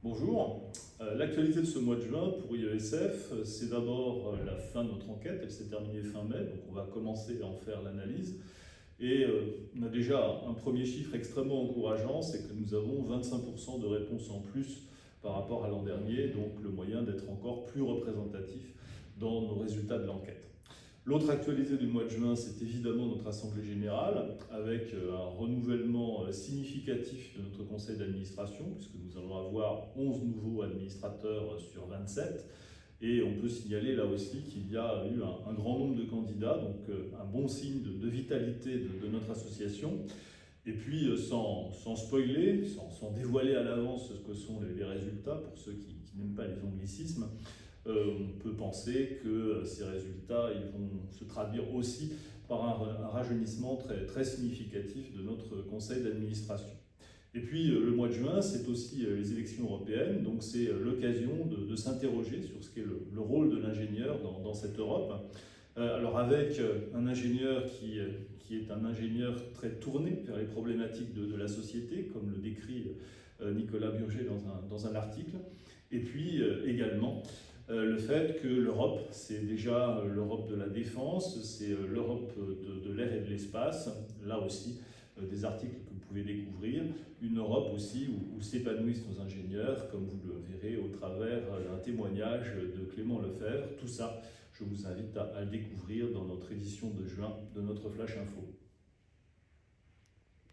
Bonjour. L'actualité de ce mois de juin pour IESF, c'est d'abord la fin de notre enquête. Elle s'est terminée fin mai, donc on va commencer à en faire l'analyse. Et on a déjà un premier chiffre extrêmement encourageant, c'est que nous avons 25% de réponses en plus par rapport à l'an dernier, donc le moyen d'être encore plus représentatif dans nos résultats de l'enquête. L'autre actualité du mois de juin, c'est évidemment notre Assemblée Générale, avec un renouvellement significatif de notre conseil d'administration, puisque nous allons avoir 11 nouveaux administrateurs sur 27. Et on peut signaler là aussi qu'il y a eu un grand nombre de candidats, donc un bon signe de vitalité de notre association. Et puis, sans spoiler, sans dévoiler à l'avance ce que sont les résultats, pour ceux qui n'aiment pas les anglicismes, on peut penser que ces résultats ils vont se traduire aussi par un rajeunissement très significatif de notre conseil d'administration. Et puis le mois de juin, c'est aussi les élections européennes, donc c'est l'occasion de s'interroger sur ce qu'est le rôle de l'ingénieur dans cette Europe. Alors avec un ingénieur qui est un ingénieur très tourné vers les problématiques de la société, comme le décrit Nicolas Burger dans un article, et puis également le fait que l'Europe, c'est déjà l'Europe de la défense, c'est l'Europe de l'air et de l'espace, là aussi des articles que vous pouvez découvrir, une Europe aussi où s'épanouissent nos ingénieurs, comme vous le verrez au travers d'un témoignage de Clément Lefebvre. Tout ça, je vous invite à le découvrir dans notre édition de juin de notre Flash Info.